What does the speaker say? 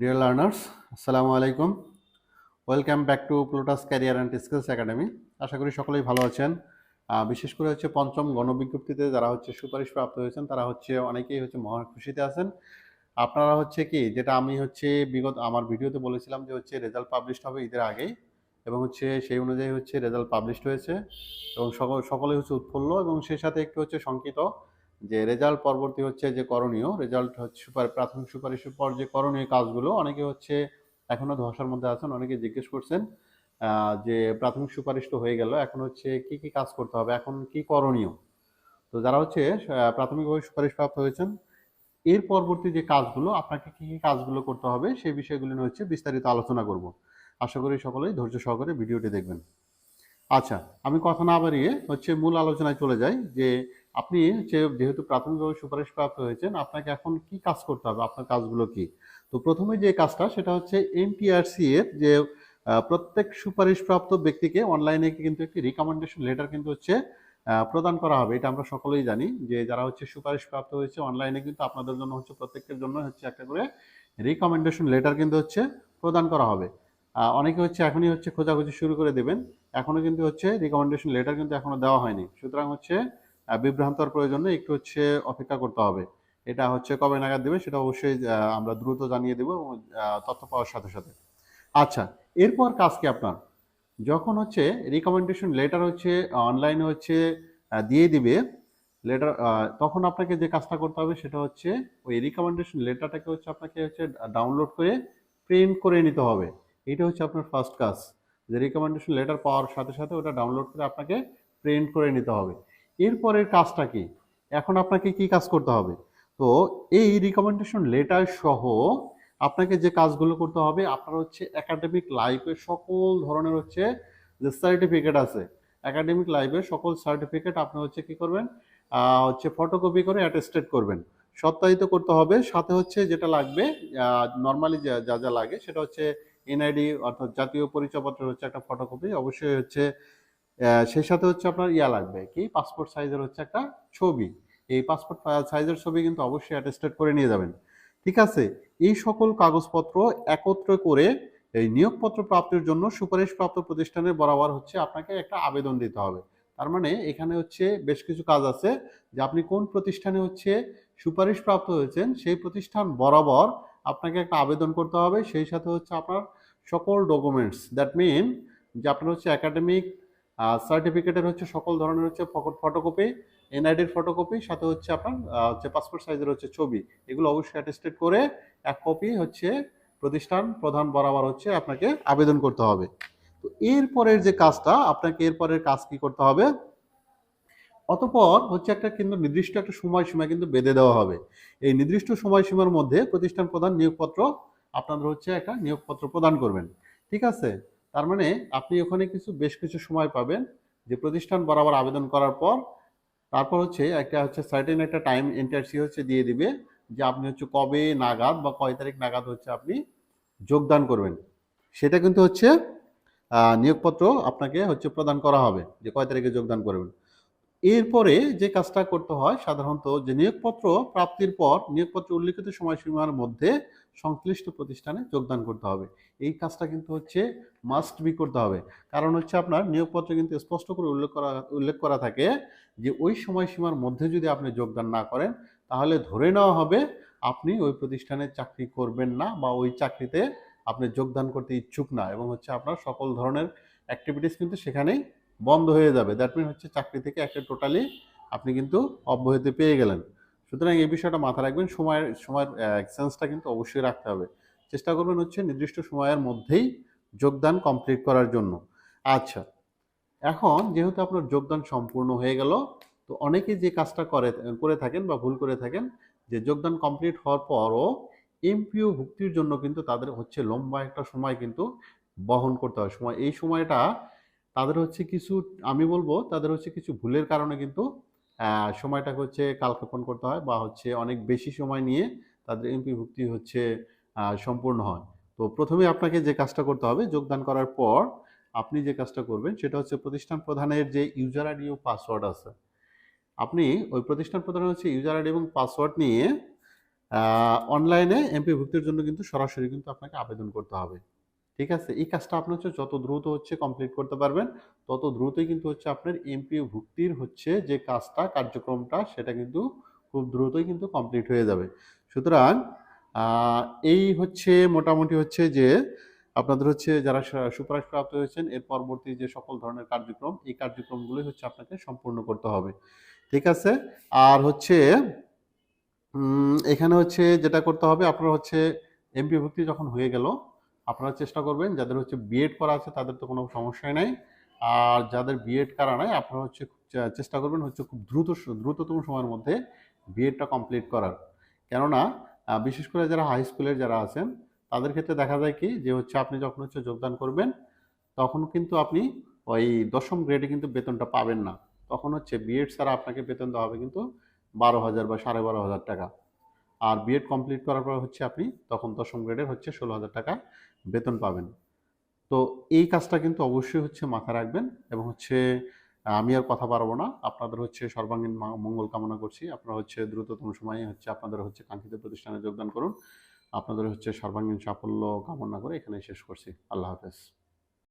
Deer learners, আসসালামু আলাইকুম। Welcome back to Plutus career and skills academy. আশা করি সকলেই ভালো আছেন। বিশেষ করে পঞ্চম গণবিজ্ঞপ্তিতে যারা সুপারিশ প্রাপ্ত হয়েছেন তারা অনেকেই মহা খুশিতে আছেন। আপনারা কি যেটা আমি বিগত আমার ভিডিওতে বলেছিলাম যে রেজাল্ট পাবলিশড হবে ঈদের আগেই, এবং সেই অনুযায়ী রেজাল্ট পাবলিশড হয়েছে এবং সকলেই উৎফুল্ল, এবং সেই সাথে একটু শঙ্কিত যে রেজাল্ট পরবর্তী যে করণীয় রেজাল্ট প্রাথমিক সুপারিশের পর যে করণীয় কাজগুলো অনেকে এখনো ধোঁয়াশার মধ্যে আছেন। অনেকে জিজ্ঞেস করছেন যে প্রাথমিক সুপারিশ তো হয়ে গেল, এখন কি কি কাজ করতে হবে, এখন কি করণীয়। তো যারা প্রাথমিকভাবে সুপারিশ প্রাপ্ত হয়েছেন, এর পরবর্তী যে কাজগুলো আপনাকে কি কি কাজগুলো করতে হবে সেই বিষয়গুলো নিয়ে বিস্তারিত আলোচনা করব। আশা করি সকলেই ধৈর্য সহকারে ভিডিওটি দেখবেন। আচ্ছা, আমি কথা না বাড়িয়ে মূল আলোচনায় চলে যাই যে আপনি যেহেতু প্রাথমিকভাবে সুপারিশ প্রাপ্ত হয়েছেন, আপনাকে এখন কি কাজ করতে হবে, আপনার কাজগুলো কি। তো প্রথমে যে কাজটা সেটা এনটিআরসি এর যে প্রত্যেক সুপারিশপ্রাপ্ত ব্যক্তিকে অনলাইনে কিন্তু একটি রিকমেন্ডেশন লেটার কিন্তু প্রদান করা হবে। এটা আমরা সকলেই জানি যে যারা সুপারিশপ্রাপ্ত হয়েছে অনলাইনে কিন্তু আপনাদের জন্য প্রত্যেকের জন্য একটা করে রিকমেন্ডেশন লেটার কিন্তু প্রদান করা হবে। অনেকে এখনই খোঁজাখুঁজি শুরু করে দেবেন, এখনো কিন্তু রিকমেন্ডেশন লেটার কিন্তু এখনো দেওয়া হয়নি। সুতরাং বিভ্রান্তর প্রয়োজনে একটু অপেক্ষা করতে হবে। এটা কবে নাগাদ দেবে সেটা অবশ্যই আমরা দ্রুত জানিয়ে দেবো তথ্য পাওয়ার সাথে সাথে। আচ্ছা, এরপর কাজ কি আপনার, যখন রিকমেন্ডেশন লেটার অনলাইনে দিয়ে দিবে লেটার, তখন আপনাকে যে কাজটা করতে হবে সেটা ওই রিকমেন্ডেশন লেটারটাকে আপনাকে ডাউনলোড করে প্রিন্ট করে নিতে হবে। এটা আপনার ফার্স্ট কাজ, যে রিকমেন্ডেশন লেটার পাওয়ার সাথে সাথে ওটা ডাউনলোড করে আপনাকে প্রিন্ট করে নিতে হবে। এরপরের কাজটা কি, এখন আপনাকে কি কাজ করতে হবে। তো এই রিকমেন্ডেশন লেটার সহ আপনাকে যে কাজগুলো করতে হবে, আপনার একাডেমিক লাইফের সকল ধরনের যে সার্টিফিকেট আছে, একাডেমিক লাইফের সকল সার্টিফিকেট আপনি কি করবেন, ফটোকপি করে অ্যাটেস্টেড করবেন, সত্যায়িত করতে হবে। সাথে যেটা লাগবে, নর্মালি যা যা লাগে সেটা এনআইডি অর্থাৎ জাতীয় পরিচয়পত্রের একটা ফটোকপি, অবশ্যই সেই সাথে আপনার লাগবে কি, পাসপোর্ট সাইজের একটা ছবি। এই পাসপোর্ট সাইজের ছবি কিন্তু অবশ্যই অ্যাটেস্টেড করে নিয়ে যাবেন। ঠিক আছে, এই সকল কাগজপত্র একত্র করে এই নিয়োগপত্র প্রাপ্তির জন্য সুপারিশপ্রাপ্ত প্রতিষ্ঠানের বরাবর আপনাকে একটা আবেদন দিতে হবে। তার মানে এখানে বেশ কিছু কাজ আছে, যে আপনি কোন প্রতিষ্ঠানে সুপারিশপ্রাপ্ত হয়েছেন সেই প্রতিষ্ঠান বরাবর আপনাকে একটা আবেদন করতে হবে। সেই সাথে আপনার সকল ডকুমেন্টস, দ্যাট মিন যে আপনার একাডেমিক সার্টিফিকেটের সকল ধরনের ফটোকপি, এনআইডির ফটোকপি, সাথে আপনার পাসপোর্ট সাইজের ছবি, এগুলো অবশ্যই অ্যাটেস্টেড করে এক কপি প্রতিষ্ঠান প্রধান বরাবর আপনাকে আবেদন করতে হবে। তো এরপরের যে কাজটা, আপনাকে এরপরের কাজ কি করতে হবে, অতঃপর একটা কিন্তু নির্দিষ্ট একটা সময়সীমা কিন্তু বেঁধে দেওয়া হবে। এই নির্দিষ্ট সময়সীমার মধ্যে প্রতিষ্ঠান প্রধান নিয়োগপত্র আপনাদের একটা নিয়োগপত্র প্রদান করবেন। ঠিক আছে, তার মানে আপনি ওখানে বেশ কিছু সময় পাবেন, যে প্রতিষ্ঠান বরাবর আবেদন করার পর তারপর একটা সার্টেন একটা টাইম এনটিআরসি দিয়ে দিবে, যে আপনি কবে নাগাদ বা কয় তারিখ নাগাদ আপনি যোগদান করবেন। সেটা কিন্তু নিয়োগপত্র আপনাকে প্রদান করা হবে, যে কয় তারিখে যোগদান করবেন। এরপরে যে কাজটা করতে হয় সাধারণত, যে নিয়োগপত্র প্রাপ্তির পর নিয়োগপত্র উল্লিখিত সময়সীমার মধ্যে সংশ্লিষ্ট প্রতিষ্ঠানে যোগদান করতে হবে। এই কাজটা কিন্তু মাস্ট বি করতে হবে, কারণ আপনার নিয়োগপত্রে কিন্তু স্পষ্ট করে উল্লেখ করা থাকে যে ওই সময়সীমার মধ্যে যদি আপনি যোগদান না করেন, তাহলে ধরে নেওয়া হবে আপনি ওই প্রতিষ্ঠানে চাকরি করবেন না, বা ওই চাকরিতে আপনি যোগদান করতে ইচ্ছুক না, এবং আপনার সকল ধরনের অ্যাক্টিভিটিস কিন্তু সেখানেই বন্ধ হয়ে যাবে। দ্যাট মিন চাকরি থেকে একটা টোটালি আপনি কিন্তু অব্যাহতি পেয়ে গেলেন। সুতরাং এই বিষয়টা মাথায় রাখবেন, সময়ের সেন্সটা কিন্তু অবশ্যই রাখতে হবে। চেষ্টা করবেন নির্দিষ্ট সময়ের মধ্যেই যোগদান কমপ্লিট করার জন্য। আচ্ছা, এখন যেহেতু আপনার যোগদান সম্পূর্ণ হয়ে গেল, তো অনেকেই যে কাজটা করে থাকেন বা ভুল করে থাকেন, যে যোগদান কমপ্লিট হওয়ার পরও এমপিও ভুক্তির জন্য কিন্তু তাদের লম্বা একটা সময় কিন্তু বহন করতে হয়। এই সময়টা তাদের কিছু, আমি বলবো তাদের কিছু ভুলের কারণে কিন্তু সময়টাকে কালক্ষেপণ করতে হয়, বা অনেক বেশি সময় নিয়ে তাদের এমপি ভুক্তি সম্পূর্ণ হয়। তো প্রথমে আপনাকে যে কাজটা করতে হবে, যোগদান করার পর আপনি যে কাজটা করবেন সেটা প্রতিষ্ঠান প্রধানের যে ইউজার আইডি ও পাসওয়ার্ড আছে, আপনি ওই প্রতিষ্ঠান প্রধানের ইউজার আইডি এবং পাসওয়ার্ড নিয়ে অনলাইনে এমপি ভুক্তির জন্য কিন্তু সরাসরি কিন্তু আপনাকে আবেদন করতে হবে। ঠিক আছে? এই কাজটা আপনি হচ্ছে যত দ্রুত হচ্ছে কমপ্লিট করতে পারবেন, তত দ্রুতই কিন্তু হচ্ছে আপনার এমপিও ভুক্তির হচ্ছে যে কাজটা, কার্যক্রমটা সেটা কিন্তু খুব দ্রুতই কিন্তু কমপ্লিট হয়ে যাবে। সুতরাং আ এই হচ্ছে মোটামুটি হচ্ছে যে আপনাদের হচ্ছে যারা সুপারিশপ্রাপ্ত হয়েছেন এর পরবর্তী যে সকল ধরনের কার্যক্রম, এই কার্যক্রমগুলোই হচ্ছে আপনাকে সম্পূর্ণ করতে হবে। ঠিক আছে? আর হচ্ছে এখানে হচ্ছে যেটা করতে হবে আপনার হচ্ছে এমপি ভুক্তি যখন হয়ে গেল, আপনারা চেষ্টা করবেন যাদের হচ্ছে বিএড করা আছে তাদের তো কোনো সমস্যাই নাই। আর যাদের বিএড করা নাই আপনারা হচ্ছে চেষ্টা করবেন হচ্ছে খুব দ্রুততম সময়ের মধ্যে বিএডটা কমপ্লিট করার। কেননা বিশেষ করে যারা হাই স্কুলের যারা আছেন তাদের ক্ষেত্রে দেখা যায় কি যে হচ্ছে আপনি যখন হচ্ছে যোগদান করবেন তখন কিন্তু আপনি ওই ১০ম গ্রেডে কিন্তু বেতনটা পাবেন না। তখন হচ্ছে বিএড ছাড়া আপনাকে বেতন দেওয়া হবে কিন্তু ১২,০০০ বা ১২,৫০০ টাকা। আর বিএড কমপ্লিট করার পর হচ্ছে আপনি তখন ১০ম গ্রেডের হচ্ছে ১৬,০০০ টাকা বেতন পাবেন। তো এই কাজটা কিন্তু অবশ্যই হচ্ছে মাথায় রাখবেন এবং হচ্ছে আমি আর কথা বাড়াবো না। আপনাদের হচ্ছে সর্বাঙ্গীন মঙ্গল কামনা করছি। আপনারা হচ্ছে দ্রুততম সময়ে হচ্ছে আপনাদের হচ্ছে কাঙ্ক্ষিত প্রতিষ্ঠানে যোগদান করুন। আপনাদের হচ্ছে সর্বাঙ্গীন সাফল্য কামনা করে এখানেই শেষ করছি। আল্লাহ হাফেজ।